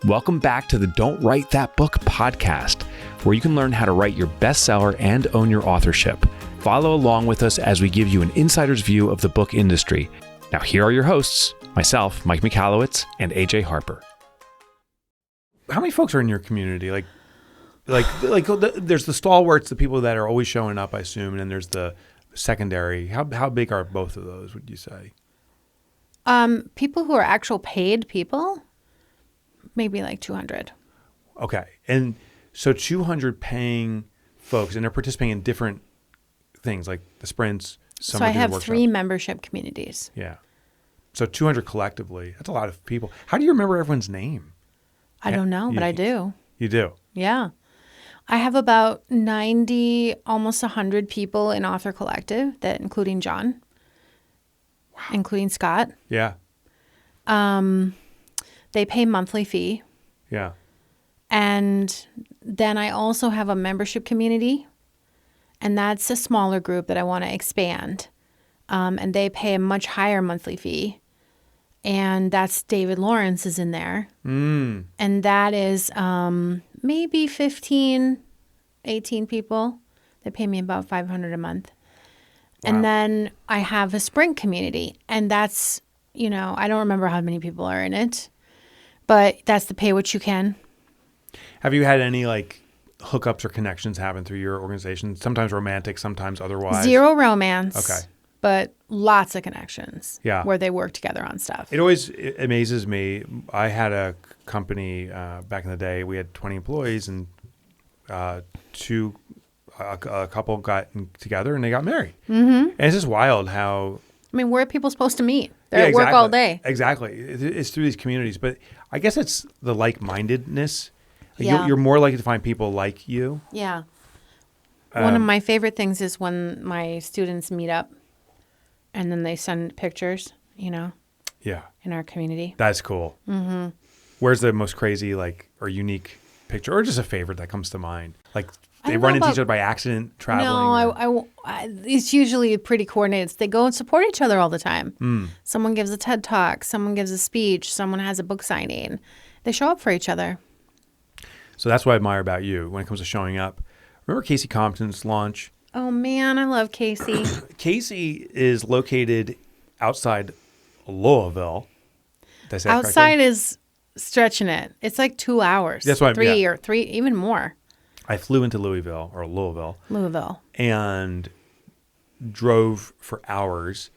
Welcome back to the Don't Write That Book podcast, where you can learn how to write your bestseller and own your authorship. Follow along with us as we give you an insider's view of the book industry. Now, here are your hosts, myself, Mike Michalowicz, and AJ Harper. How many folks are in your community? Like, there's the stalwarts, the people that are always showing up, I assume, and then there's the secondary. How big are both of those, would you say? People who are actual paid people, maybe like 200. Okay. And so 200 paying folks, and they're participating in different things like the sprints. So I have 3 membership communities. Yeah. So 200 collectively. That's a lot of people. How do you remember everyone's name? I don't know, but I do. You do? Yeah. I have about 90, almost 100 people in Author Collective, that including John, including Scott. Yeah. They pay monthly fee. Yeah. And then I also have a membership community, and that's a smaller group that I want to expand. And they pay a much higher monthly fee. And that's David Lawrence is in there. And that is maybe 15, 18 people. They pay me about $500 a month. Wow. And then I have a sprint community. And that's, I don't remember how many people are in it. But that's the pay what you can. Have you had any hookups or connections happen through your organization? Sometimes romantic, sometimes otherwise. 0 romance. Okay. But lots of connections. Yeah. Where they work together on stuff. It always amazes me. I had a company back in the day. We had 20 employees, and a couple got together and they got married. Mm-hmm. And it's just wild how. I mean, where are people supposed to meet? They're at work all day. Exactly. It's through these communities. But I guess it's the like-mindedness. Yeah. You're more likely to find people like you. Yeah. One of my favorite things is when my students meet up and then they send pictures, Yeah. In our community. That's cool. Mm-hmm. Where's the most crazy or unique picture, or just a favorite that comes to mind? They run into each other by accident traveling? No, it's usually pretty coordinated. They go and support each other all the time. Someone gives a TED Talk. Someone gives a speech. Someone has a book signing. They show up for each other. So that's what I admire about you when it comes to showing up. Remember Casey Compton's launch? Oh, man, I love Casey. Casey is located outside Louisville. Did I say that correctly? Outside is stretching it. It's like 2 hours. That's what 3 or 3, even more. I flew into Louisville, and drove for hours,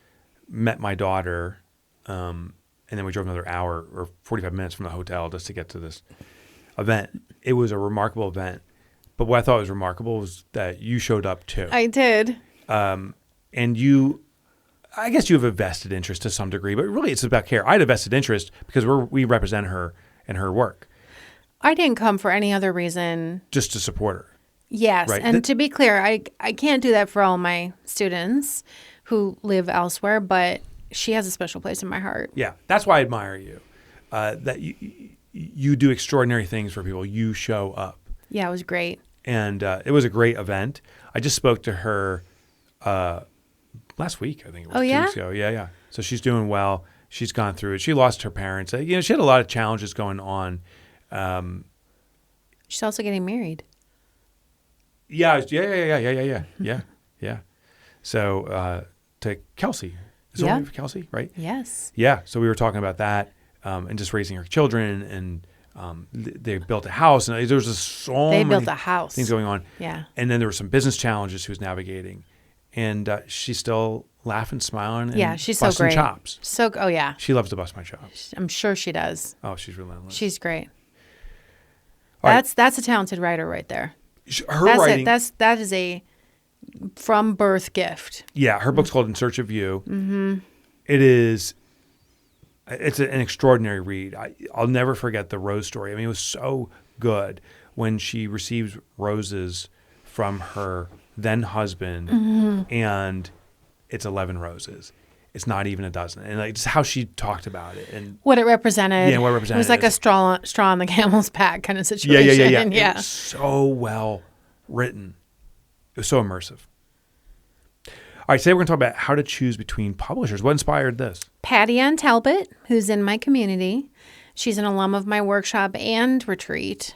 met my daughter, and then we drove another hour or 45 minutes from the hotel just to get to this event. It was a remarkable event. But what I thought was remarkable was that you showed up too. I did. And I guess you have a vested interest to some degree, but really it's about care. I had a vested interest because we represent her and her work. I didn't come for any other reason. Just to support her. Yes. Right. And to be clear, I can't do that for all my students who live elsewhere, but she has a special place in my heart. Yeah. That's why I admire you. That you do extraordinary things for people. You show up. Yeah, it was great. And it was a great event. I just spoke to her last week, I think it was 2 weeks ago. Yeah. So she's doing well. She's gone through it. She lost her parents. She had a lot of challenges going on. She's also getting married. Yeah. So to Kelsey. Is it for Kelsey, right? Yes. Yeah. So we were talking about that and just raising her children, and they built a house, and there was just They built a house. Things going on. Yeah. And then there were some business challenges she was navigating, and she's still laughing, smiling, and she's busting so great. chops. Oh yeah. She loves to bust my chops. I'm sure she does. Oh, she's relentless. She's great. All That's a talented writer right there. Her writing. That is a from birth gift. Yeah, her book's called In Search of You. Mm-hmm. It's an extraordinary read. I'll never forget the rose story. I mean, it was so good when she receives roses from her then husband, and it's 11 roses. It's not even a dozen. And just how she talked about it. And what it represented. Yeah, what it represented. It was like a straw on the camel's back kind of situation. Yeah. Yeah. It was so well written. It was so immersive. All right, today we're going to talk about how to choose between publishers. What inspired this? Patty Ann Talbot, who's in my community, She's an alum of my workshop and retreat.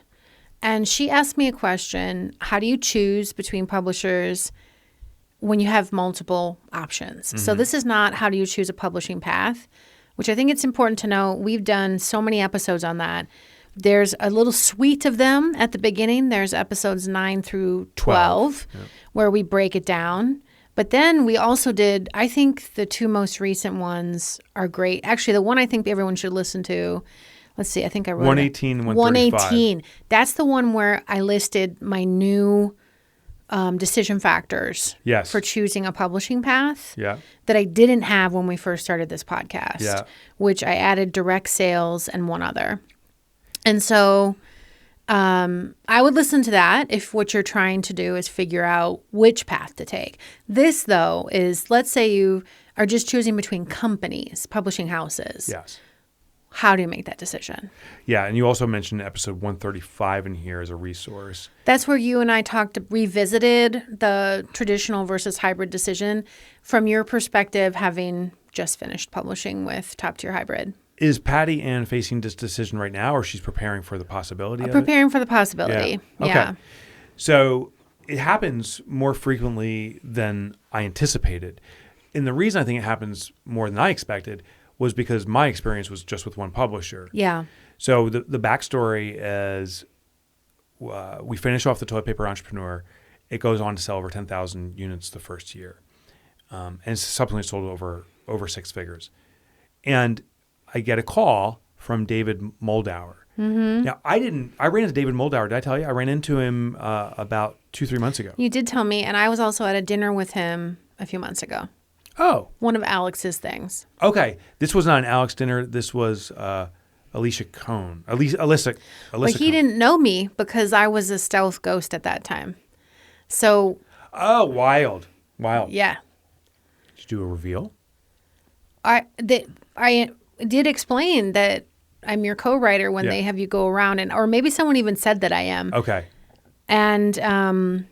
And she asked me a question: how do you choose between publishers when you have multiple options? Mm-hmm. So this is not how do you choose a publishing path, which I think it's important to know. We've done so many episodes on that. There's a little suite of them at the beginning. There's episodes 9 through 12 where we break it down. But then we also did, I think the 2 most recent ones are great. Actually, the one I think everyone should listen to, let's see, I think I wrote 118 and 135. 118. That's the one where I listed my new decision factors for choosing a publishing path that I didn't have when we first started this podcast, which I added direct sales and one other. And so I would listen to that if what you're trying to do is figure out which path to take. This, though, is, let's say you are just choosing between companies, publishing houses. Yes. How do you make that decision? Yeah, and you also mentioned episode 135 in here as a resource. That's where you and I revisited the traditional versus hybrid decision from your perspective, having just finished publishing with Top Tier Hybrid. Is Patty Ann facing this decision right now, or she's preparing for the possibility of it? Preparing for the possibility, yeah. Okay. So it happens more frequently than I anticipated. And the reason I think it happens more than I expected was because my experience was just with one publisher. Yeah. So the backstory is we finish off the Toilet Paper Entrepreneur. It goes on to sell over 10,000 units the first year. And it's subsequently sold over 6 figures. And I get a call from David Moldauer. Mm-hmm. Now, I ran into David Moldauer. Did I tell you? I ran into him about 2-3 months ago. You did tell me, and I was also at a dinner with him a few months ago. Oh. One of Alex's things. Okay. This was not an Alex dinner. This was Alicia Cohn. Alyssa Well, he Cohn. didn't know me because I was a stealth ghost at that time. So. Oh, wild. Yeah. Did you do a reveal? I did explain that I'm your co-writer when they have you go around, or maybe someone even said that I am. Okay. And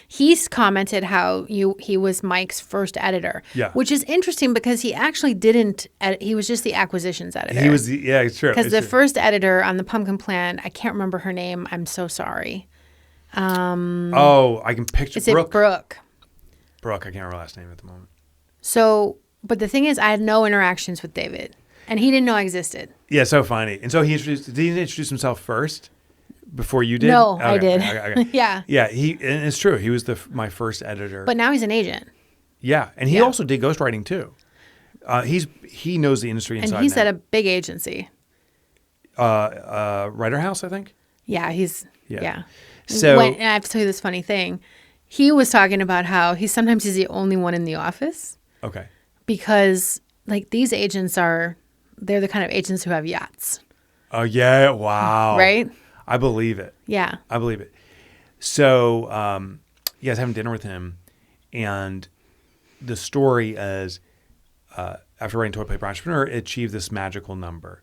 he's commented how he was Mike's first editor. Yeah. Which is interesting because he actually didn't he was just the acquisitions editor. He was it's true. Because the first editor on the Pumpkin Plan, I can't remember her name. I'm so sorry. I can picture Is it Brooke? Brooke, I can't remember her last name at the moment. So, but the thing is, I had no interactions with David, and he didn't know I existed. Yeah, so funny. And so did he introduce himself first before you did? No, okay. I did. Okay. Yeah. Yeah, and it's true. He was my first editor. But now he's an agent. Yeah, and he also did ghostwriting too. He knows the industry inside. And he's at a big agency. Writer House, I think. Yeah, yeah. So and I have to tell you this funny thing. He was talking about how sometimes he's the only one in the office. Okay. Because like these agents they're the kind of agents who have yachts. Oh yeah! Wow. Right. I believe it. Yeah. I believe it. So, I was having dinner with him, and the story is, after writing Toilet Paper Entrepreneur, it achieved this magical number.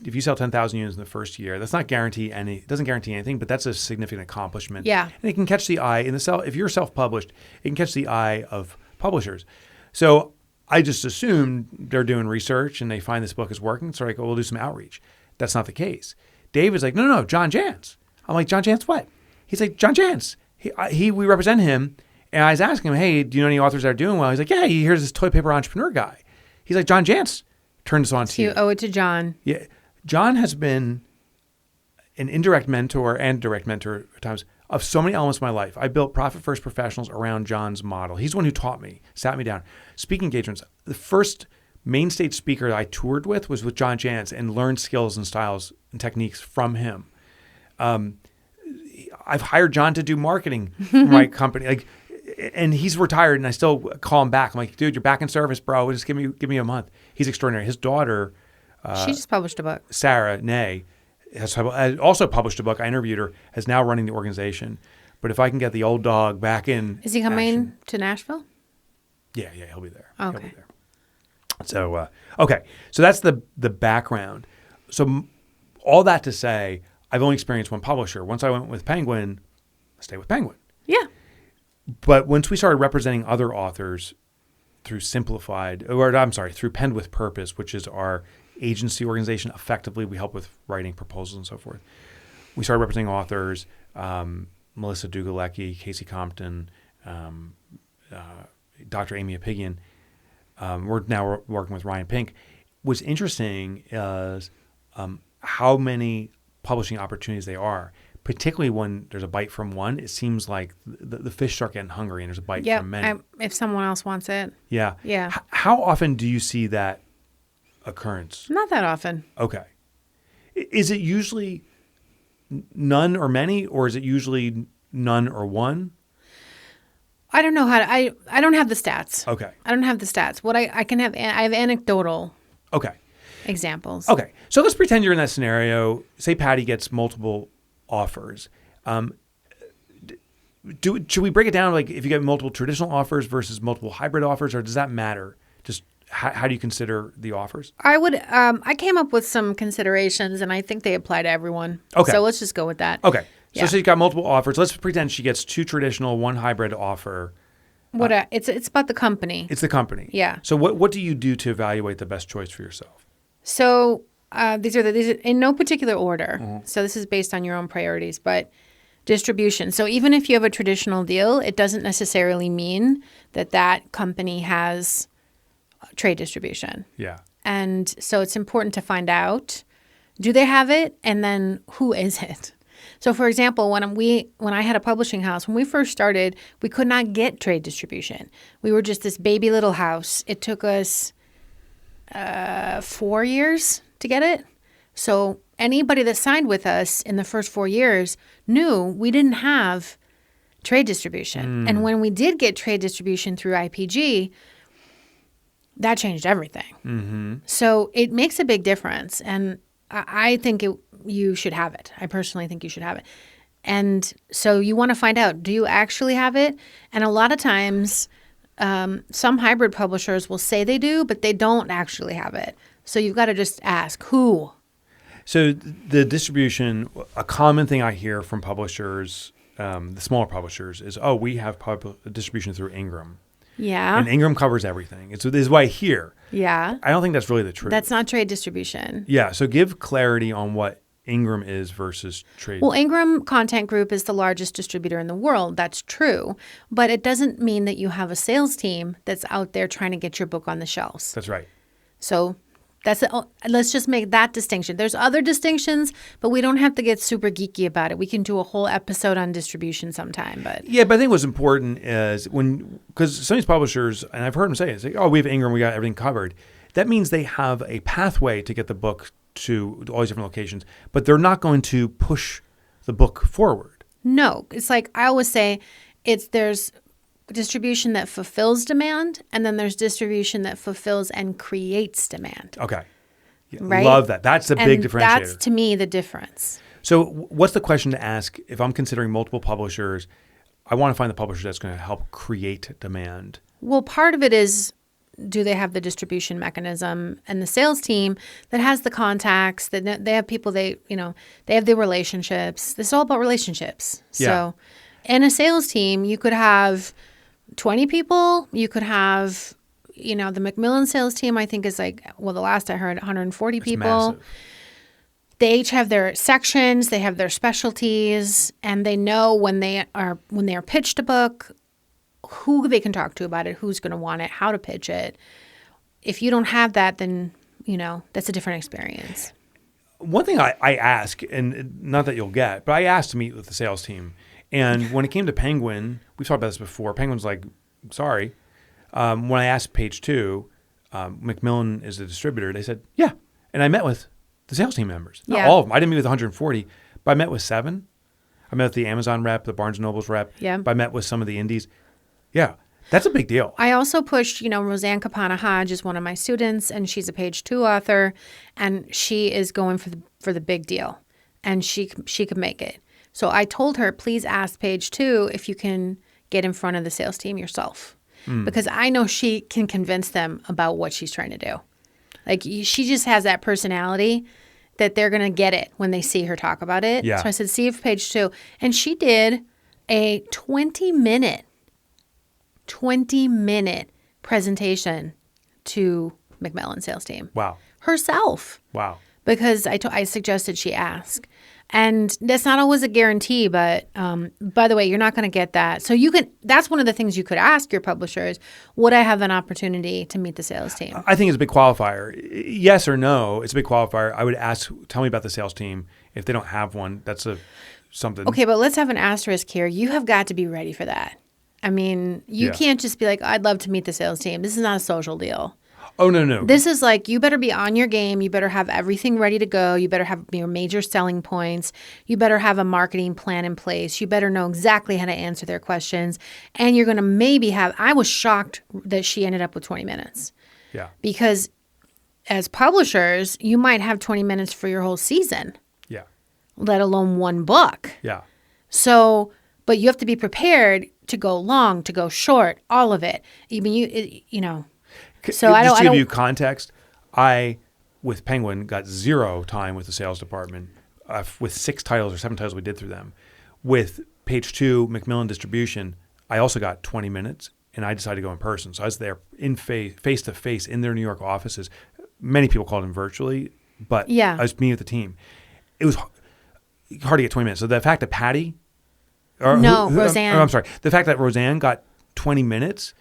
If you sell 10,000 units in the first year, that's not it doesn't guarantee anything, but that's a significant accomplishment. Yeah. And it can catch the eye if you're self-published, it can catch the eye of publishers. So I just assumed they're doing research and they find this book is working. So I go, we'll do some outreach. That's not the case. David's like, no, John Jantz. I'm like, John Jantz what? He's like, John Jantz. We represent him. And I was asking him, hey, do you know any authors that are doing well? He's like, yeah, here's this Toilet Paper Entrepreneur guy. He's like, John Jantz turned this on to you. You owe it to John. Yeah. John has been an indirect mentor and direct mentor at times of so many elements of my life. I built Profit First Professionals around John's model. He's the one who taught me, sat me down. Speaking engagements, the first main stage speaker I toured with was with John Jantz and learned skills and styles and techniques from him. I've hired John to do marketing for my company. And he's retired, and I still call him back. I'm like, dude, you're back in service, bro. Just give me a month. He's extraordinary. His daughter, she just published a book. Sarah Nay has also published a book. I interviewed her. Is now running the organization. But if I can get the old dog back in, is he coming to Nashville? Yeah, he'll be there. Okay. He'll be there. So okay, so that's the background. So all that to say, I've only experienced one publisher. Once I went with Penguin, I stayed with Penguin. Yeah. But once we started representing other authors through through Penned with Purpose, which is our agency organization effectively. We help with writing proposals and so forth. We started representing authors, Melissa Dugalecki, Casey Compton, Dr. Amy Apigian. We're now working with Ryan Pink. What's interesting is how many publishing opportunities there are, particularly when there's a bite from one. It seems like the fish start getting hungry and there's a bite from many. If someone else wants it. Yeah. Yeah. How often do you see that occurrence? Not that often. Okay. Is it usually none or many, or is it usually none or one? I don't know how to, I don't have the stats. Okay. I don't have the stats. What I have anecdotal Okay. examples. Okay. So let's pretend you're in that scenario. Say Patty gets multiple offers. Should we break it down, like if you get multiple traditional offers versus multiple hybrid offers, or does that matter? Just how do you consider the offers? I came up with some considerations, and I think they apply to everyone. Okay. So let's just go with that. Okay. So Yeah. she's got multiple offers. Let's pretend she gets 2 traditional, 1 hybrid offer. It's about the company. It's the company. Yeah. So what do you do to evaluate the best choice for yourself? So these are in no particular order. So this is based on your own priorities, but distribution. So even if you have a traditional deal, it doesn't necessarily mean that company has trade distribution. Yeah. And so it's important to find out, do they have it? And then who is it? So for example, when I had a publishing house, when we first started, we could not get trade distribution. We were just this baby little house. It took us 4 years to get it. So anybody that signed with us in the first 4 years knew we didn't have trade distribution. And when we did get trade distribution through IPG, that changed everything. Mm-hmm. So it makes a big difference. And I think you should have it. I personally think you should have it. And so you want to find out, do you actually have it? And a lot of times, some hybrid publishers will say they do, but they don't actually have it. So you've got to just ask, who? So the distribution, a common thing I hear from publishers, the smaller publishers, is, we have distribution through Ingram. Yeah. And Ingram covers everything. This is what I hear. Yeah. I don't think that's really the truth. That's not trade distribution. Yeah. So give clarity on what Ingram is versus trade. Well, Ingram Content Group is the largest distributor in the world. That's true. But it doesn't mean that you have a sales team that's out there trying to get your book on the shelves. That's right. So let's just make that distinction. There's other distinctions, but we don't have to get super geeky about it. We can do a whole episode on distribution sometime. But I think what's important is because some of these publishers, and I've heard them say, it's like, we have Ingram, we got everything covered. That means they have a pathway to get the book to all these different locations, but they're not going to push the book forward. No, it's like I always say, there's distribution that fulfills demand, and then there's distribution that fulfills and creates demand. Okay. Yeah, right? Love that. That's the big differentiator. That's, to me, the difference. So what's the question to ask if I'm considering multiple publishers? I want to find the publisher that's going to help create demand. Well, part of it is, do they have the distribution mechanism and the sales team that has the contacts, that they have people, they have the relationships. This is all about relationships. Yeah. So in a sales team, you could have 20 people. You could have, the Macmillan sales team, I think, is the last I heard, 140 It's people. massive. They each have their sections, they have their specialties, and they know when they are pitched a book, who they can talk to about it, who's going to want it, how to pitch it. If you don't have that, then, that's a different experience. One thing I ask, and not that you'll get, but I asked to meet with the sales team. And when it came to Penguin, we've talked about this before. Penguin's like, sorry. When I asked Page 2, Macmillan is the distributor, they said, yeah. And I met with the sales team members. Not all of them. I didn't meet with 140, but I met with 7. I met with the Amazon rep, the Barnes & Noble's rep. Yeah. I met with some of the indies. Yeah, that's a big deal. I also pushed, Roseanne Kapana-Hodge is one of my students, and she's a Page 2 author, and she is going for the big deal, and she could make it. So I told her, please ask Page 2 if you can get in front of the sales team yourself, because I know she can convince them about what she's trying to do. Like, she just has that personality that they're going to get it when they see her talk about it. Yeah. So I said, see if Page 2. And she did a 20-minute presentation to Macmillan sales team. Wow. herself. Wow. Because I suggested she ask. And that's not always a guarantee, but by the way, you're not going to get that. So that's one of the things you could ask your publishers. Would I have an opportunity to meet the sales team? I think it's a big qualifier. Yes or no, it's a big qualifier. I would ask, tell me about the sales team. If they don't have one, that's something. Okay, but let's have an asterisk here. You have got to be ready for that. I mean, you can't just be like, I'd love to meet the sales team. This is not a social deal. Oh, no. This is like, you better be on your game. You better have everything ready to go. You better have your major selling points. You better have a marketing plan in place. You better know exactly how to answer their questions. And you're going to maybe I was shocked that she ended up with 20 minutes. Yeah. Because as publishers, you might have 20 minutes for your whole season. Yeah. Let alone one book. Yeah. So, but you have to be prepared to go long, to go short, all of it. Even you know. So just to give you context, I, with Penguin, got 0 time with the sales department with 6 titles or 7 titles we did through them. With Page 2, Macmillan Distribution, I also got 20 minutes, and I decided to go in person. So I was there face to face in their New York offices. Many people called in virtually, but I was meeting with the team. It was hard to get 20 minutes. So the fact that Patty, Roseanne. I'm sorry, the fact that Roseanne got 20 minutes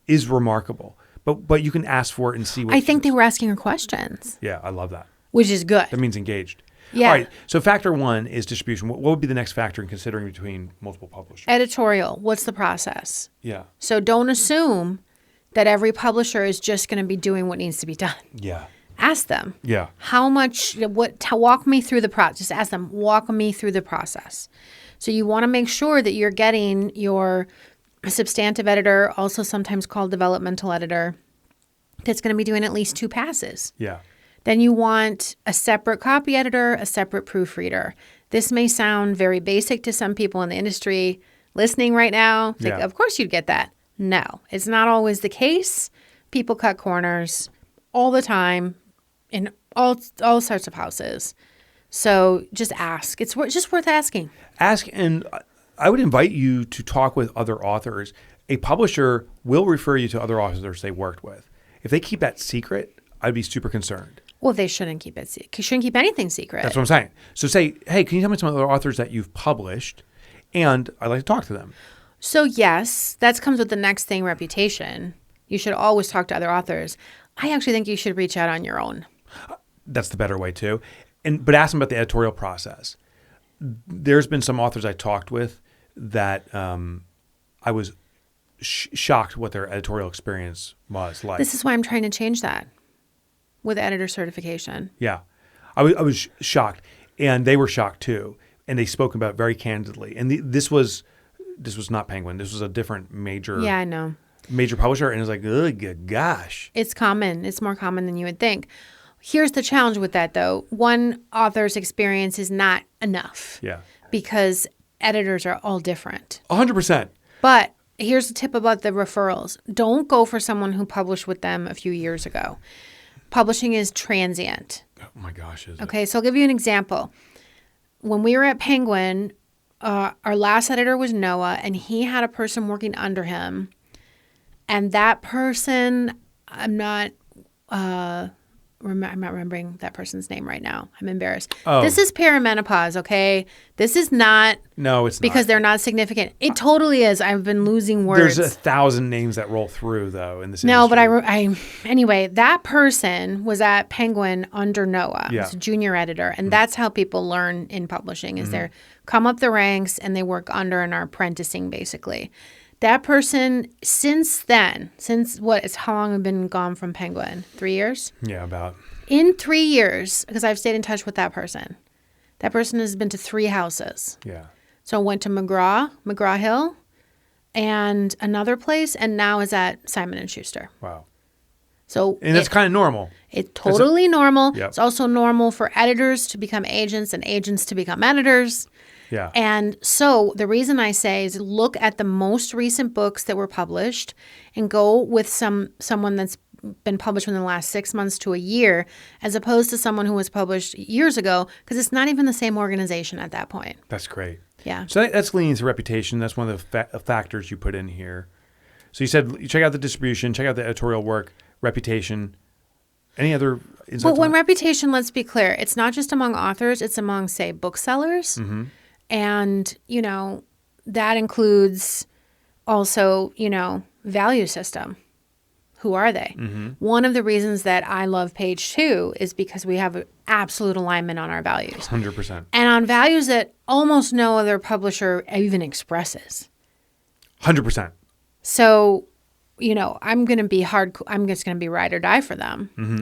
is remarkable. But you can ask for it and see what I think they were asking her questions. Yeah, I love that. Which is good. That means engaged. Yeah. All right. So factor 1 is distribution. What would be the next factor in considering between multiple publishers? Editorial. What's the process? Yeah. So don't assume that every publisher is just going to be doing what needs to be done. Yeah. Ask them. Yeah. How much, walk me through the process. Just ask them, walk me through the process. So you want to make sure that you're getting your substantive editor, also sometimes called developmental editor, that's going to be doing at least 2 passes. Yeah. Then you want a separate copy editor, a separate proofreader. This may sound very basic to some people in the industry listening right now. Think, of course you'd get that. No, it's not always the case. People cut corners all the time in all sorts of houses. So just ask. It's just worth asking. Ask, and I would invite you to talk with other authors. A publisher will refer you to other authors they worked with. If they keep that secret, I'd be super concerned. Well, they shouldn't keep it secret. Shouldn't keep anything secret. That's what I'm saying. So say, hey, can you tell me some other authors that you've published? And I'd like to talk to them. So yes, that comes with the next thing, reputation. You should always talk to other authors. I actually think you should reach out on your own. That's the better way too. But ask them about the editorial process. There's been some authors I talked with that I was shocked what their editorial experience was like. This is why I'm trying to change that with editor certification. Yeah. I was shocked, and they were shocked too, and they spoke about it very candidly. And this was not Penguin. This was a different major. Yeah, I know. Major publisher, and it was like, oh gosh. It's common. It's more common than you would think. Here's the challenge with that, though. One author's experience is not enough. Yeah. Because editors are all different. 100%. But here's the tip about the referrals. Don't go for someone who published with them a few years ago. Publishing is transient. Oh my gosh. Okay, so I'll give you an example. When we were at Penguin, our last editor was Noah, and he had a person working under him. And that person, I'm not remembering that person's name right now. I'm embarrassed. Oh. This is perimenopause, okay? This is not. No, it's not. Because they're not significant. It totally is. I've been losing words. There's 1,000 names that roll through, though, in this No, industry. but anyway, that person was at Penguin under Noah. Yeah. He's a junior editor. And that's how people learn in publishing is they come up the ranks and they work under and are apprenticing, basically. That person, since then, how long have I been gone from Penguin? 3 years? Yeah, about. In 3 years, because I've stayed in touch with that person has been to 3 houses. Yeah. So went to McGraw Hill, and another place, and now is at Simon & Schuster. Wow. And that's kind of normal. It's totally normal. Yep. It's also normal for editors to become agents and agents to become editors. Yeah. And so the reason I say is look at the most recent books that were published and go with someone that's been published within the last 6 months to a year, as opposed to someone who was published years ago, because it's not even the same organization at that point. That's great. Yeah. So that's leaning to reputation. That's one of the factors you put in here. So you said you check out the distribution, check out the editorial work, reputation. Any other insights? But when reputation, let's be clear, it's not just among authors, it's among, say, booksellers. Mm-hmm. And, that includes also, value system. Who are they? Mm-hmm. One of the reasons that I love Page 2 is because we have absolute alignment on our values. 100%. And on values that almost no other publisher even expresses. 100%. So, I'm going to be I'm just going to be ride or die for them. Mm-hmm.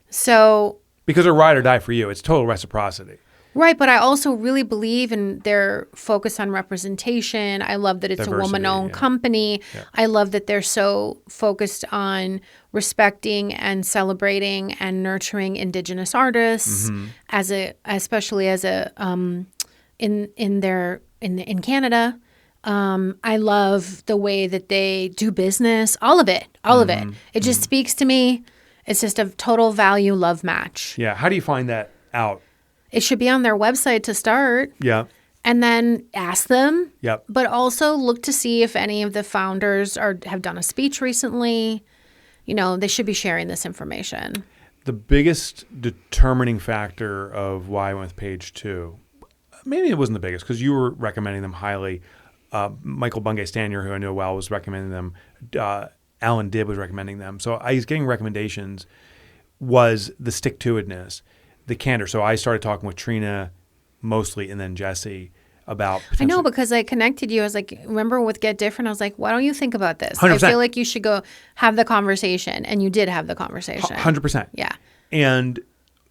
So. Because they're ride or die for you. It's total reciprocity. Right, but I also really believe in their focus on representation. I love that it's Diversity, a woman-owned company. Yeah. I love that they're so focused on respecting and celebrating and nurturing Indigenous artists, especially as in Canada. I love the way that they do business. All of it. It just speaks to me. It's just a total value love match. Yeah. How do you find that out? It should be on their website to start. Yeah. And then ask them. Yep. But also look to see if any of the founders have done a speech recently. They should be sharing this information. The biggest determining factor of why I went with Page 2, maybe it wasn't the biggest because you were recommending them highly. Michael Bungay Stanier, who I know well, was recommending them. Alan Dibb was recommending them. So I was getting recommendations, was the stick-to-itness. The candor. So I started talking with Trina mostly and then Jesse about I know because I connected you. I was like, remember with Get Different? I was like, why don't you think about this? 100%. I feel like you should go have the conversation. And you did have the conversation. 100%. Yeah. And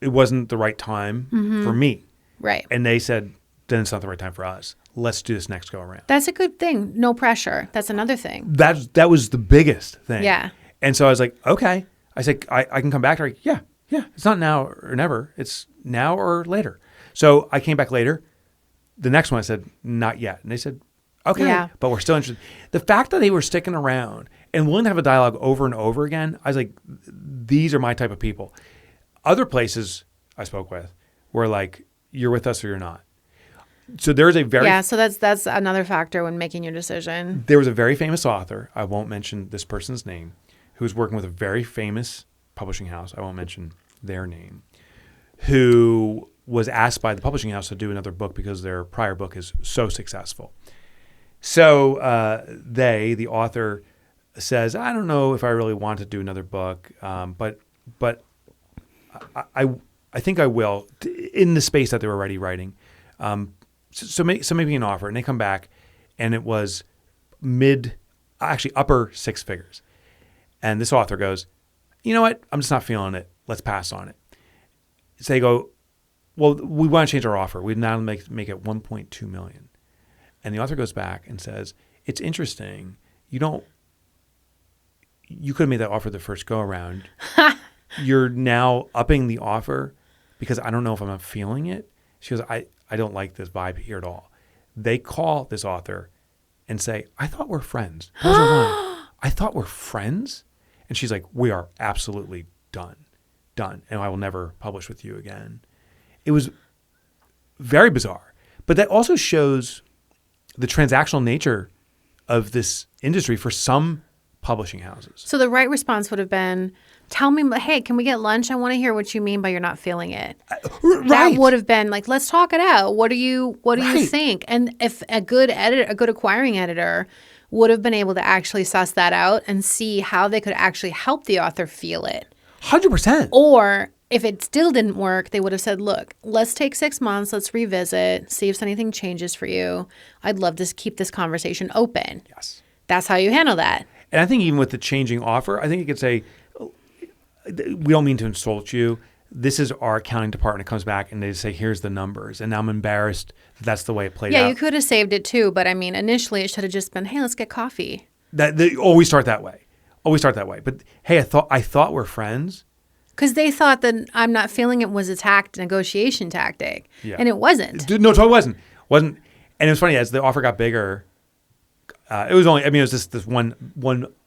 it wasn't the right time for me. Right. And they said, then it's not the right time for us. Let's do this next go around. That's a good thing. No pressure. That's another thing. That was the biggest thing. Yeah. And so I was like, okay. I said, I can come back. They're like, yeah. Yeah, it's not now or never. It's now or later. So I came back later. The next one I said, not yet. And they said, okay, but we're still interested. The fact that they were sticking around and willing to have a dialogue over and over again, I was like, these are my type of people. Other places I spoke with were like, you're with us or you're not. So there's a very... Yeah, so that's another factor when making your decision. There was a very famous author, I won't mention this person's name, who was working with a very famous publishing house, I won't mention their name, who was asked by the publishing house to do another book because their prior book is so successful. So the author says, I don't know if I really want to do another book, but I think I will in the space that they were already writing. So maybe an offer, and they come back, and it was upper six figures. And this author goes, you know what? I'm just not feeling it. Let's pass on it. So they go, well, we want to change our offer. We now make it $1.2 million. And the author goes back and says, it's interesting. You could have made that offer the first go around. You're now upping the offer because I don't know if I'm feeling it. She goes, I don't like this vibe here at all. They call this author and say, I thought we're friends. I thought we're friends? And she's like, we are absolutely done. And I will never publish with you again. It was very bizarre. But that also shows the transactional nature of this industry for some publishing houses. So the right response would have been, tell me, hey, can we get lunch? I want to hear what you mean by you're not feeling it. Right. That would have been like, let's talk it out. What do you think? And if a good acquiring editor would have been able to actually suss that out and see how they could actually help the author feel it. 100%. Or if it still didn't work, they would have said, look, let's take 6 months. Let's revisit, see if anything changes for you. I'd love to keep this conversation open. Yes. That's how you handle that. And I think even with the changing offer, I think you could say, we don't mean to insult you. This is our accounting department. It comes back and they say, here's the numbers. And now I'm embarrassed that that's the way it played out. Yeah, you could have saved it too. But I mean, initially it should have just been, hey, let's get coffee. They always start that way. But hey, I thought we're friends. Because they thought that I'm not feeling it was a negotiation tactic. Yeah. And it wasn't. No, it wasn't. And it was funny, as the offer got bigger, it was just this one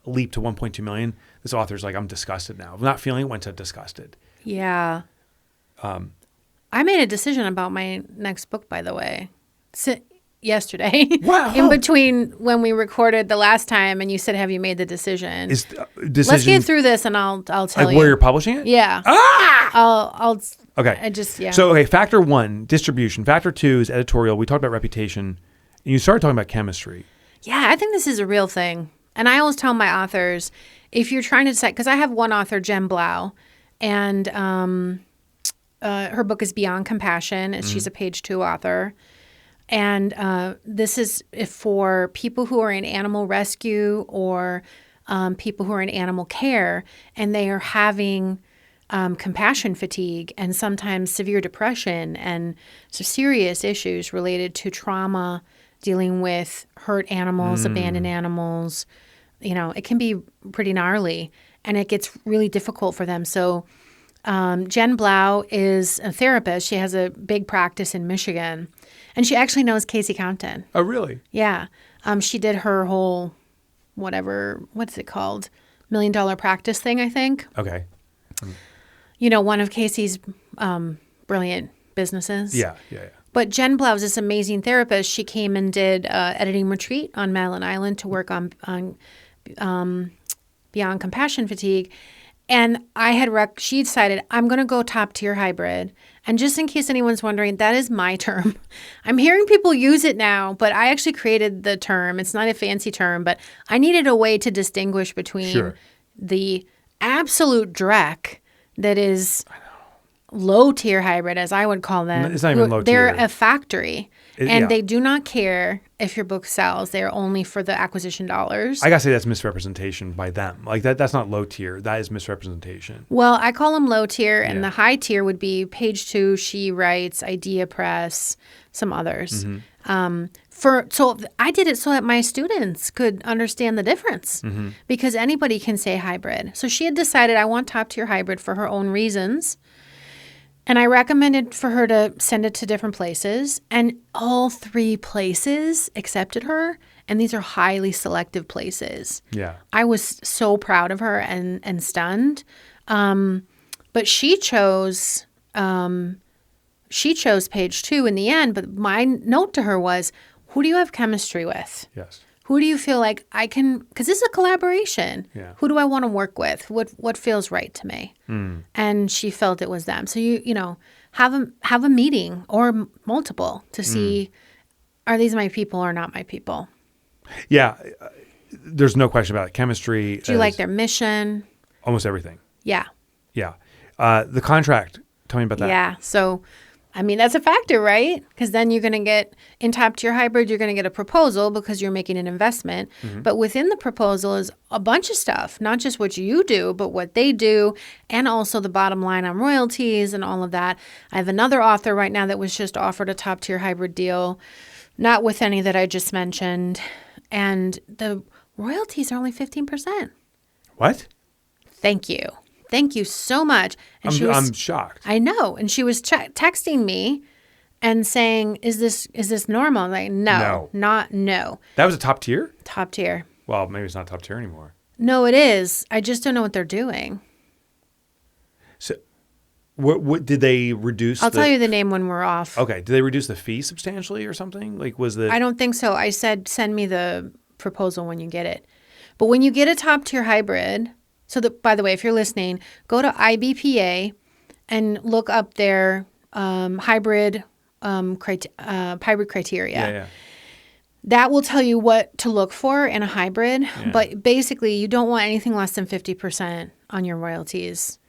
leap to 1.2 million. This author's like, I'm disgusted now. I'm not feeling it, went to disgusted. Yeah. I made a decision about my next book, by the way. So yesterday. Wow. In between when we recorded the last time and you said, have you made the decision? Decision. Let's get through this and I'll tell like you. where you're publishing it? Yeah. I'll Okay. yeah. So, okay, factor 1, distribution. Factor 2 is editorial. We talked about reputation. And you started talking about chemistry. Yeah, I think this is a real thing. And I always tell my authors, if you're trying to decide, because I have one author, Jen Blau, and her book is Beyond Compassion, and she's a page 2 author. And this is for people who are in animal rescue or people who are in animal care, and they are having compassion fatigue and sometimes severe depression and some serious issues related to trauma, dealing with hurt animals, abandoned animals. You know, it can be pretty gnarly, and it gets really difficult for them. So Jen Blau is a therapist. She has a big practice in Michigan, and she actually knows Casey Compton. Oh, really? Yeah. She did her whole, what's it called? $1 Million Practice thing, I think. Okay. You know, one of Casey's brilliant businesses. Yeah. But Jen Blau is this amazing therapist. She came and did editing retreat on Madeline Island to work on Beyond Compassion Fatigue. And she decided, I'm going to go top tier hybrid. And just in case anyone's wondering, that is my term. I'm hearing people use it now, but I actually created the term. It's not a fancy term, but I needed a way to distinguish between the absolute dreck that is low tier hybrid, as I would call them. It's not even low They're tier. a factory. They do not care if your book sells. They're only for the acquisition dollars. I gotta say that's misrepresentation by them. Like that's not low tier. That is misrepresentation. Well, I call them low tier, and the high tier would be Page 2, She Writes, Idea Press, some others. So I did it so that my students could understand the difference, because anybody can say hybrid. So she had decided I want top tier hybrid for her own reasons. And I recommended for her to send it to different places, and all 3 places accepted her, and these are highly selective places. Yeah. I was so proud of her and stunned. But she chose Page 2 in the end, but my note to her was, who do you have chemistry with? Yes. Who do you feel like I can, because this is a collaboration. Yeah. Who do I want to work with? What feels right to me? And she felt it was them. So you know, have a meeting or multiple to see, are these my people or not my people? Yeah. There's no question about it. Chemistry. Do you like their mission? Almost everything. Yeah. Yeah. The contract. Tell me about that. Yeah. So, I mean, that's a factor, right? Because then you're going to get, in top tier hybrid, you're going to get a proposal because you're making an investment. But within the proposal is a bunch of stuff, not just what you do, but what they do, and also the bottom line on royalties and all of that. I have another author right now that was just offered a top tier hybrid deal, not with any that I just mentioned. And the royalties are only 15%. What? Thank you. Thank you so much. And I'm shocked. I know. And she was texting me and saying, is this normal? I'm like, no. That was a top tier? Top tier. Well, maybe it's not top tier anymore. No, it is. I just don't know what they're doing. So what did they reduce? I'll tell you the name when we're off. Okay. Did they reduce the fee substantially or something? Like I don't think so. I said, send me the proposal when you get it. But when you get a top tier hybrid, by the way, if you're listening, go to IBPA and look up their hybrid criteria. Yeah. That will tell you what to look for in a hybrid. Yeah. But basically, you don't want anything less than 50% on your royalties.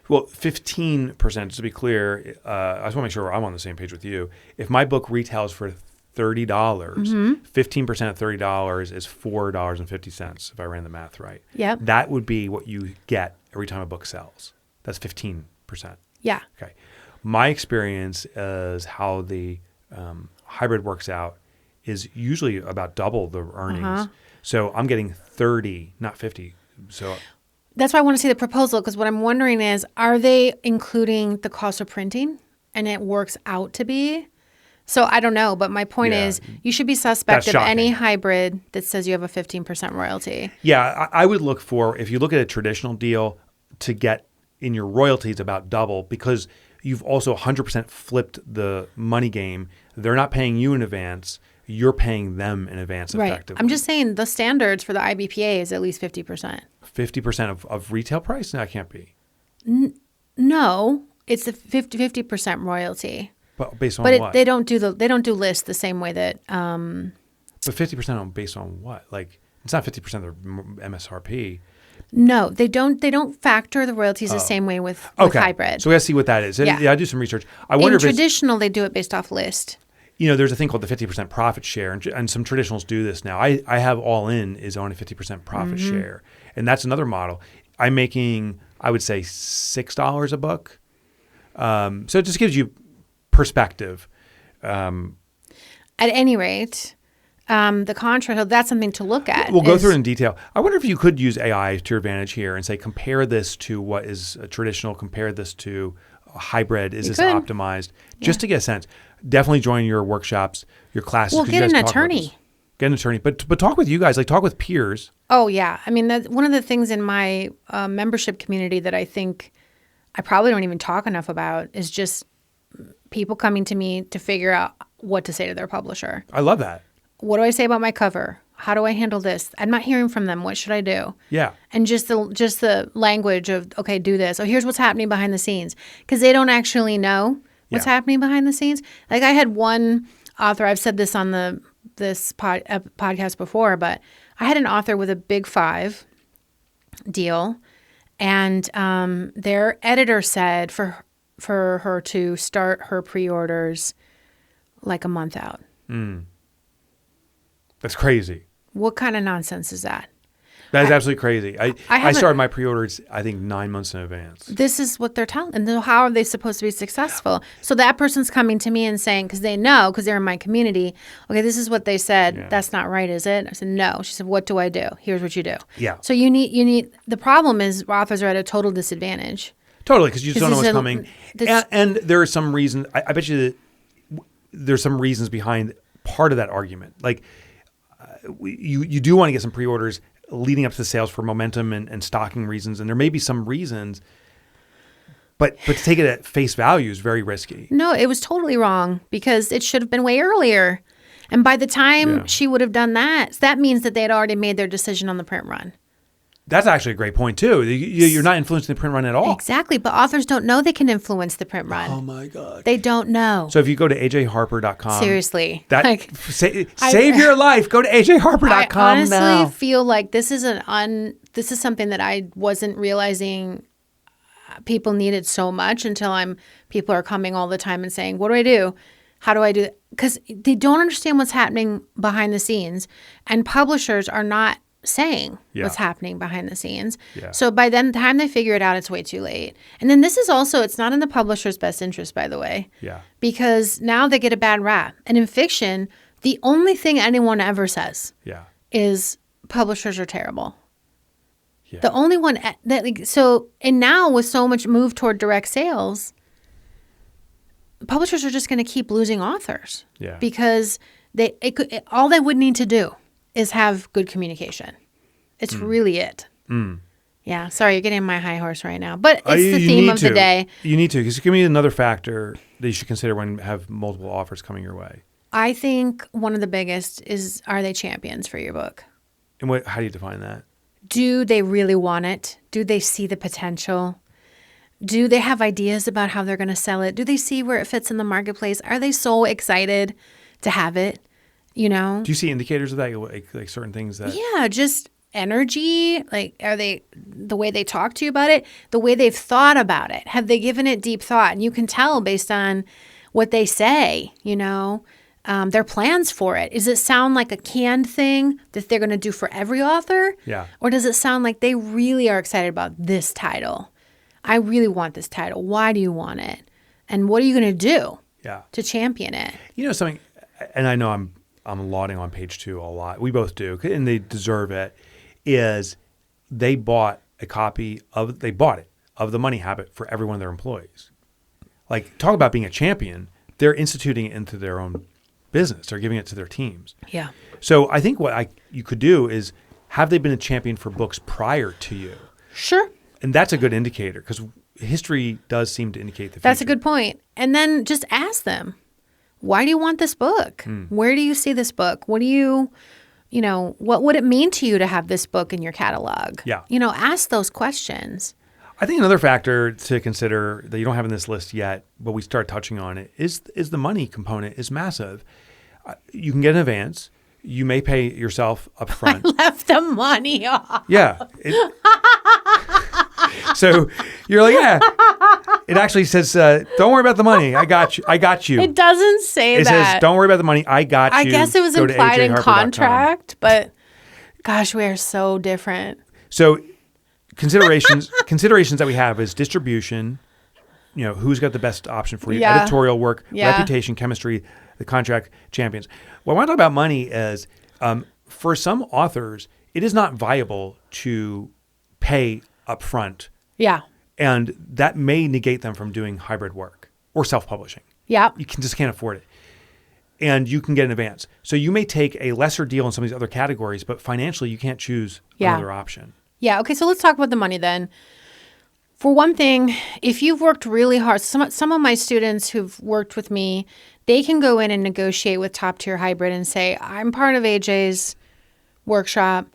Well, 15%, just to be clear, I just want to make sure I'm on the same page with you. If my book retails for $30, 15% of $30 is $4.50, if I ran the math right. Yep. That would be what you get every time a book sells. That's 15%. Yeah. Okay. My experience is how the hybrid works out is usually about double the earnings. So I'm getting 30, not 50. So that's why I want to see the proposal, because what I'm wondering is, are they including the cost of printing and it works out to be? So I don't know, but my point is you should be suspect of any hybrid that says you have a 15% royalty. Yeah, I would look for, if you look at a traditional deal, to get in your royalties about double, because you've also 100% flipped the money game. They're not paying you in advance. you're paying them in advance effectively. I'm just saying the standards for the IBPA is at least 50%. 50% of retail price? No, that can't be. No, it's a 50% royalty. But based on But what? they don't do lists the same way that. But 50% based on what? Like, it's not 50% of the MSRP. No, they don't factor the royalties the same way with hybrid. So we got to see what that is. Yeah. I do some research. I wonder in traditional, they do it based off list. There's a thing called the 50% profit share, and some traditionals do this now. I have all in is on a 50% profit share, and that's another model. I'm making, I would say, $6 a book. So it just gives you perspective. At any rate, the contract, that's something to look at. We'll go through it in detail. I wonder if you could use AI to your advantage here and say, compare this to what is a traditional, compare this to a hybrid. Is this optimized? Just to get a sense. Definitely join your workshops, your classes. Well, get an attorney. Get an attorney. But talk with you guys, like talk with peers. Oh, yeah. I mean, that's one of the things in my membership community that I think I probably don't even talk enough about is just people coming to me to figure out what to say to their publisher. I love that. What do I say about my cover? How do I handle this? I'm not hearing from them. What should I do? Yeah. And just the language of, okay, do this. Oh, here's what's happening behind the scenes. Because they don't actually know what's happening behind the scenes. Like I had one author, I've said this on this podcast before, but I had an author with a Big 5 deal, and their editor said for her to start her pre-orders like a month out. That's crazy. What kind of nonsense is that? That is absolutely crazy. I started my pre-orders, I think, 9 months in advance. This is what they're telling. And how are they supposed to be successful? So that person's coming to me and saying, because they know, because they're in my community, okay, this is what they said. Yeah. That's not right, is it? I said, no. She said, what do I do? Here's what you do. Yeah. So you need, the problem is authors are at a total disadvantage. Totally, because you just don't know what's coming. And there are some reasons, I bet you that there's some reasons behind part of that argument. Like, you do want to get some pre-orders leading up to the sales for momentum and stocking reasons, and there may be some reasons, but to take it at face value is very risky. No, it was totally wrong because it should have been way earlier. And by the time she would have done that, that means that they had already made their decision on the print run. That's actually a great point, too. You're not influencing the print run at all. Exactly. But authors don't know they can influence the print run. Oh, my God. They don't know. So if you go to ajharper.com. Seriously. Save your life. Go to ajharper.com now. I honestly feel like this is something that I wasn't realizing people needed so much until people are coming all the time and saying, what do I do? How do I do it? Because they don't understand what's happening behind the scenes. And publishers are not saying what's happening behind the scenes. Yeah. So by then, the time they figure it out, it's way too late. And then this is also, it's not in the publisher's best interest, by the way. Yeah. Because now they get a bad rap. And in fiction, the only thing anyone ever says is publishers are terrible. Yeah. The only one and now with so much move toward direct sales, publishers are just going to keep losing authors. Yeah. Because all they would need to do is have good communication. It's really it. Yeah, sorry, you're getting my high horse right now. But it's the theme of the day. You need to, because give me another factor that you should consider when you have multiple offers coming your way. I think one of the biggest is, are they champions for your book? And how do you define that? Do they really want it? Do they see the potential? Do they have ideas about how they're going to sell it? Do they see where it fits in the marketplace? Are they so excited to have it? You know? Do you see indicators of that, like certain things that? Yeah, just energy. Like, are they the way they talk to you about it, the way they've thought about it? Have they given it deep thought? And you can tell based on what they say. You know, their plans for it. Does it sound like a canned thing that they're going to do for every author? Yeah. Or does it sound like they really are excited about this title? I really want this title. Why do you want it? And what are you going to do? To champion it? You know something, and I know I'm lauding on page 2 a lot. We both do, and they deserve it, is they bought of The Money Habit for every one of their employees. Like, talk about being a champion. They're instituting it into their own business. They're giving it to their teams. Yeah. So I think what you could do is, have they been a champion for books prior to you? Sure. And that's a good indicator, because history does seem to indicate the future. That's a good point. And then just ask them, why do you want this book? Where do you see this book? What do you what would it mean to you to have this book in your catalog? Yeah. Ask those questions. I think another factor to consider that you don't have in this list yet, but we start touching on it, is the money component is massive. You can get an advance. You may pay yourself up front. I left the money off. Yeah. So you're like, yeah. It actually says, don't worry about the money. I got you. It doesn't say It that. says, don't worry about the money. I got you. I guess it was Go to implied in ajharper.com. contract, but gosh, we are so different. So considerations that we have is distribution, who's got the best option for you, Yeah. editorial work, Yeah. reputation, chemistry, the contract champions. What I want to talk about money is for some authors, it is not viable to pay upfront, Yeah. and that may negate them from doing hybrid work or self-publishing. Yeah. You just can't afford it. And you can get an advance. So you may take a lesser deal in some of these other categories, but financially you can't choose another option. Yeah. Okay. So let's talk about the money then. For one thing, if you've worked really hard, some of my students who've worked with me, they can go in and negotiate with Top Tier Hybrid and say, I'm part of AJ's workshop.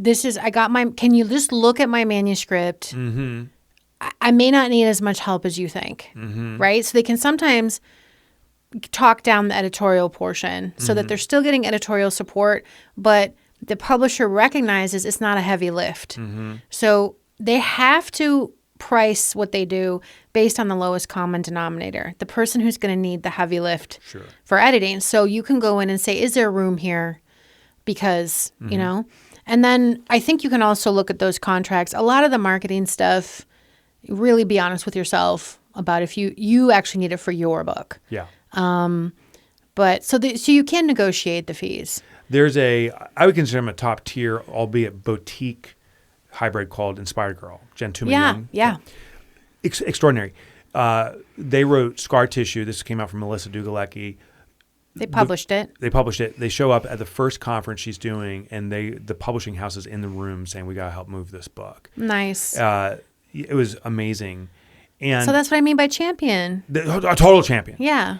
Can you just look at my manuscript? Mm-hmm. I may not need as much help as you think, right? So they can sometimes talk down the editorial portion so that they're still getting editorial support, but the publisher recognizes it's not a heavy lift. So they have to price what they do based on the lowest common denominator, the person who's going to need the heavy lift for editing. So you can go in and say, is there room here? Because, and then I think you can also look at those contracts. A lot of the marketing stuff, really be honest with yourself about if you actually need it for your book. Yeah. But so you can negotiate the fees. There's I would consider them a top tier, albeit boutique hybrid called Inspired Girl, Jen Tuma Young. Yeah. Extraordinary. They wrote Scar Tissue. This came out from Melissa Dugalecki. They published it. They show up at the first conference she's doing, and the publishing house is in the room saying, we got to help move this book. Nice. It was amazing. And So that's what I mean by champion. a total champion. Yeah.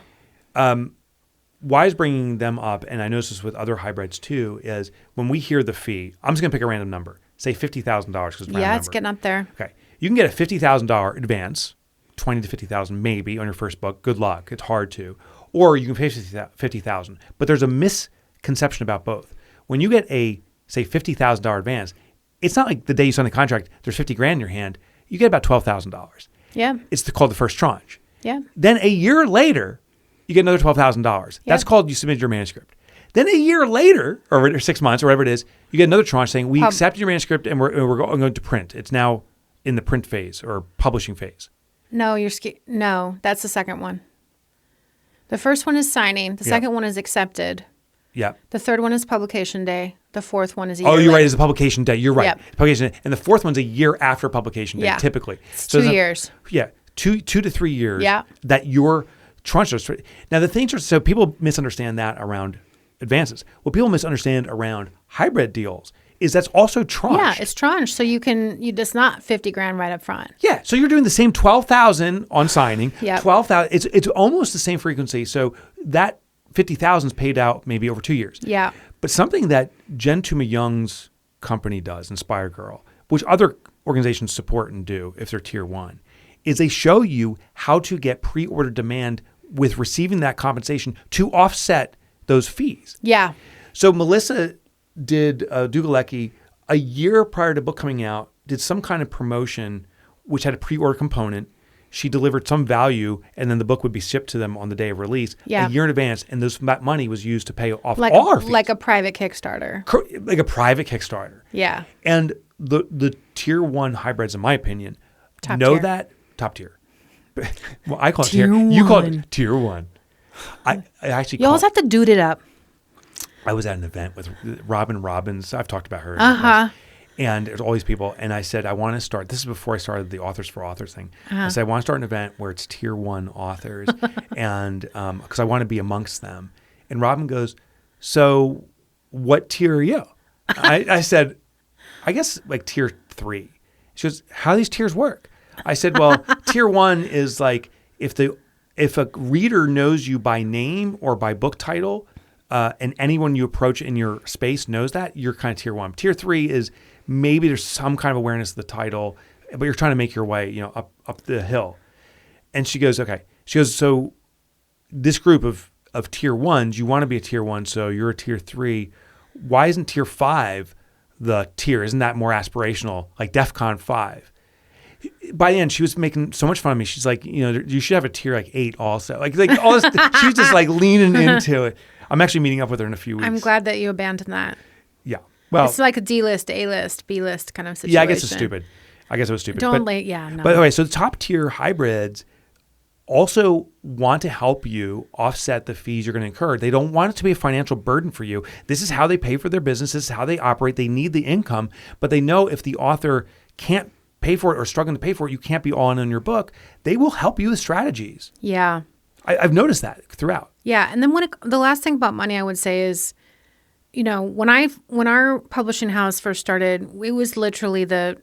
Why is bringing them up, and I notice this with other hybrids too, is when we hear the fee, I'm just going to pick a random number, say $50,000 because it's a random Yeah, number. it's getting up there. Okay. You can get a $50,000 advance, $20,000 to $50,000 maybe on your first book. Good luck. It's hard to. Or you can pay $50,000. But there's a misconception about both. When you get a, say, $50,000 advance, it's not like the day you sign the contract, there's $50,000 in your hand. You get about $12,000. Yeah. It's called the first tranche. Yeah. Then a year later, you get another $12,000. That's called you submitted your manuscript. Then a year later, or 6 months, or whatever it is, you get another tranche saying, we accepted your manuscript and we're going to print. It's now in the print phase or publishing phase. No, no, that's the second one. The first one is signing. The second one is accepted. Yeah. The third one is publication day. The fourth one is a year Oh, you're later. right. It's a publication day. You're right. Yep. Publication day. And the fourth one's a year after publication day, typically. It's 2 years. Yeah. 2 to 3 years. Yeah. That your tranche is. Now, the things are, so people misunderstand that around advances. What people misunderstand around hybrid deals is that's also tranche. Yeah, it's tranche. So it's not $50,000 right up front. Yeah. So you're doing the same $12,000 on signing. Yeah. $12,000. It's almost the same frequency. So that $50,000 is paid out maybe over 2 years. Yeah. But something that Jen Tuma Young's company does, Inspired Girl, which other organizations support and do if they're tier 1, is they show you how to get pre-order demand with receiving that compensation to offset those fees. Yeah. So Melissa did Dugalecki a year prior to book coming out, did some kind of promotion which had a pre-order component. She delivered some value, and then the book would be shipped to them on the day of release a year in advance, and that money was used to pay off all our fees. Like a private Kickstarter. Like a private Kickstarter. Yeah. And the tier 1 hybrids, in my opinion, Top know tier. that top tier. Well, I call it Tier tier. You call one. it tier 1. I actually You always have to dude it up. I was at an event with Robin Robbins. I've talked about her. Uh-huh. And there's all these people. And I said, I want to start. This is before I started the Authors for Authors thing. I said, I want to start an event where it's tier 1 authors. And because I want to be amongst them. And Robin goes, so what tier are you? I said, I guess like tier 3. She goes, how do these tiers work? I said, well, tier 1 is like if the if a reader knows you by name or by book title, and anyone you approach in your space knows that, you're kind of tier 1. Tier 3 is maybe there's some kind of awareness of the title, but you're trying to make your way, up the hill. And she goes, okay. She goes, so this group of tier 1s, you want to be a tier 1, so you're a tier 3. Why isn't tier 5 the tier? Isn't that more aspirational, like DEFCON 5? By the end, she was making so much fun of me. She's like, you should have a tier like 8 also. Like all this, she's just like leaning into it. I'm actually meeting up with her in a few weeks. I'm glad that you abandoned that. Yeah. Well, it's like a D-list, A-list, B-list kind of situation. Yeah, I guess it's stupid. No. But anyway, so the top tier hybrids also want to help you offset the fees you're going to incur. They don't want it to be a financial burden for you. This is how they pay for their business. This is how they operate. They need the income, but they know if the author can't pay for it or struggling to pay for it, you can't be all in on your book. They will help you with strategies. Yeah. I've noticed that throughout. Yeah. And then the last thing about money I would say is, when our publishing house first started, it was literally the,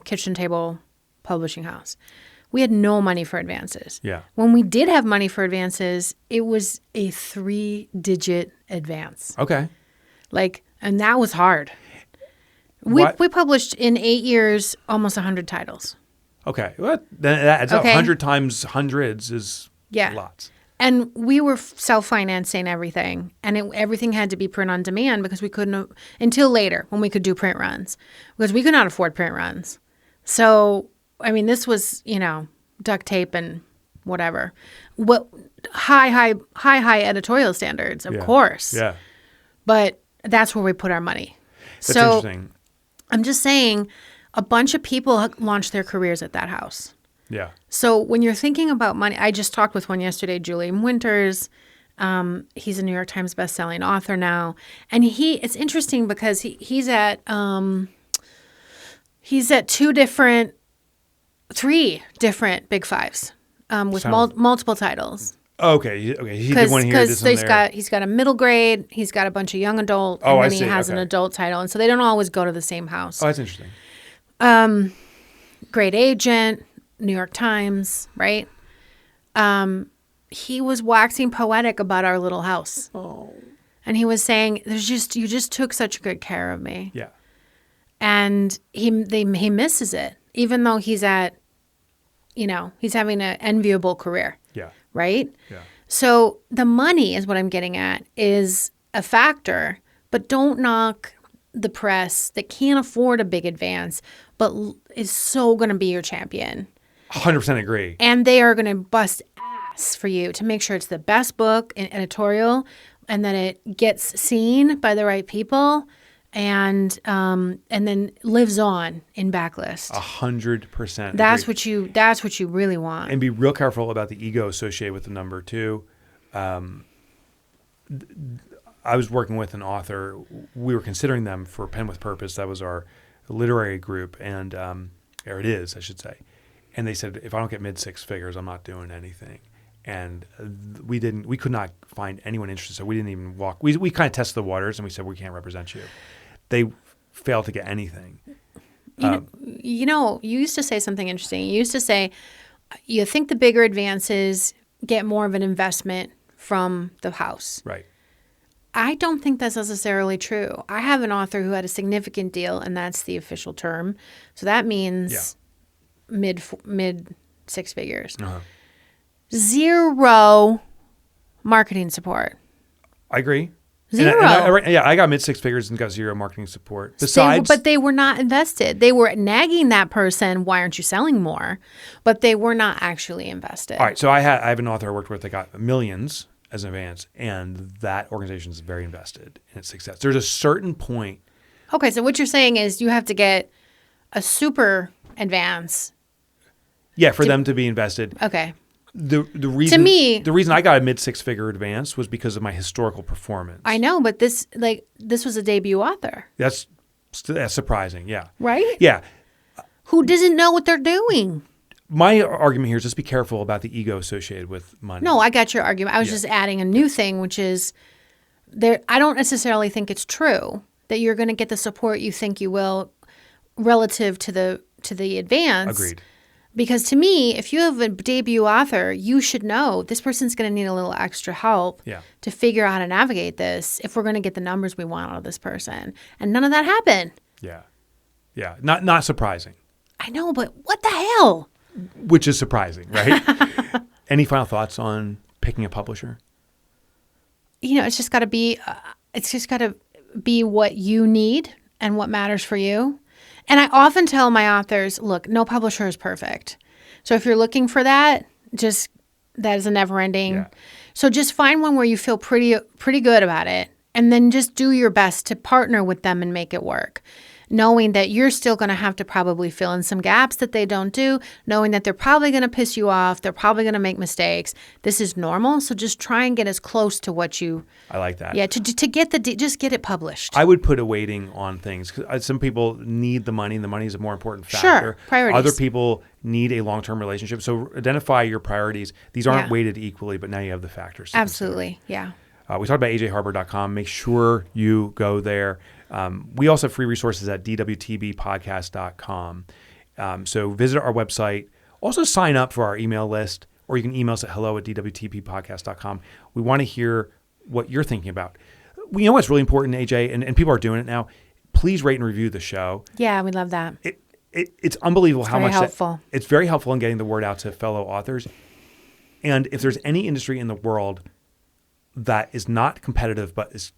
kitchen table publishing house. We had no money for advances. Yeah. When we did have money for advances, it was a 3-digit advance. Okay. And that was hard. We published in 8 years almost 100 titles. Okay. Well, that's 100 times hundreds is lots. And we were self-financing everything. And everything had to be print on demand because we couldn't, until later when we could do print runs. Because we could not afford print runs. So, this was, duct tape and whatever. High editorial standards, of course. Yeah. But that's where we put our money. That's interesting. I'm just saying a bunch of people launched their careers at that house. Yeah. So when you're thinking about money, I just talked with one yesterday, Julian Winters. He's a New York Times bestselling author now. And it's interesting because he's at 3 different Big Fives with multiple titles. Okay. He did one here, this one there. He's got a middle grade, he's got a bunch of young adult, and then he has an adult title. And so they don't always go to the same house. Oh, that's interesting. Great agent, New York Times, right? He was waxing poetic about our little house. Oh. And he was saying, you just took such good care of me. Yeah. And he misses it, even though he's at, he's having an enviable career. Yeah. Right? Yeah. So the money is what I'm getting at, is a factor, but don't knock the press that can't afford a big advance, but is so going to be your champion. 100% agree. And they are going to bust ass for you to make sure it's the best book in editorial and that it gets seen by the right people and then lives on in backlist. 100%. That's what you really want. And be real careful about the ego associated with the number too. I was working with an author. We were considering them for Pen with Purpose. That was our literary group, and or it is, I should say. And they said, if I don't get mid-6 figures, I'm not doing anything. And we could not find anyone interested. So we didn't even walk. We kind of tested the waters, and we said, we can't represent you. They failed to get anything. You used to say something interesting. You used to say, you think the bigger advances get more of an investment from the house. Right. I don't think that's necessarily true. I have an author who had a significant deal, and that's the official term. So that means mid 6 figures. Uh-huh. 0 marketing support. I agree. 0. I got mid-6 figures and got 0 marketing support. But they were not invested. They were nagging that person, why aren't you selling more? But they were not actually invested. All right. So I have an author I worked with that got millions as an advance, and that organization is very invested in its success. There's a certain point. Okay. So what you're saying is you have to get a super advance. Yeah, for them to be invested. Okay. The reason, to me, the reason I got a mid-6 figure advance was because of my historical performance. I know, but this was a debut author. That's surprising, yeah. Right? Yeah. Who doesn't know what they're doing? My argument here is just be careful about the ego associated with money. No, I got your argument. I was just adding a new thing, which is I don't necessarily think it's true that you're going to get the support you think you will relative to the advance. Agreed. Because to me, if you have a debut author, you should know this person's going to need a little extra help to figure out how to navigate this if we're going to get the numbers we want out of this person. And none of that happened. Yeah. Yeah. Not surprising. I know, but what the hell? Which is surprising, right? Any final thoughts on picking a publisher? It's just got to be, what you need and what matters for you. And I often tell my authors, look, no publisher is perfect. So if you're looking for that is a never ending. Yeah. So just find one where you feel pretty good about it. And then just do your best to partner with them and make it work. Knowing that you're still going to have to probably fill in some gaps that they don't do, knowing that they're probably going to piss you off, they're probably going to make mistakes. This is normal, so just try and get as close to what you... I like that. Yeah, to get just get it published. I would put a weighting on things. 'Cause some people need the money, and the money is a more important factor. Sure, priorities. Other people need a long-term relationship. So identify your priorities. These aren't weighted equally, but now you have the factors. Absolutely, yeah. We talked about ajharbour.com. Make sure you go there. We also have free resources at DWTBpodcast.com. So visit our website. Also sign up for our email list, or you can email us at hello@DWTBpodcast.com. We want to hear what you're thinking about. You know what's really important, AJ, and people are doing it now. Please rate and review the show. Yeah, we love that. It's unbelievable how much helpful. It's very helpful in getting the word out to fellow authors. And if there's any industry in the world that is not competitive but is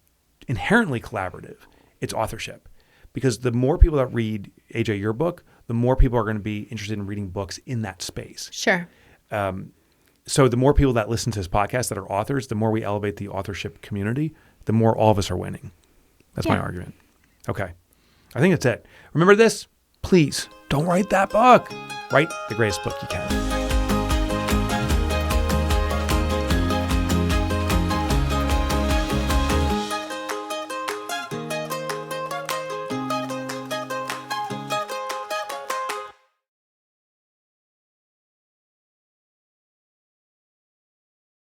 inherently collaborative, it's authorship. Because the more people that read, AJ, your book, the more people are going to be interested in reading books in that space. Sure. So the more people that listen to this podcast that are authors, the more we elevate the authorship community, the more all of us are winning. That's my argument. Okay. I think that's it. Remember this? Please don't write that book. Write the greatest book you can.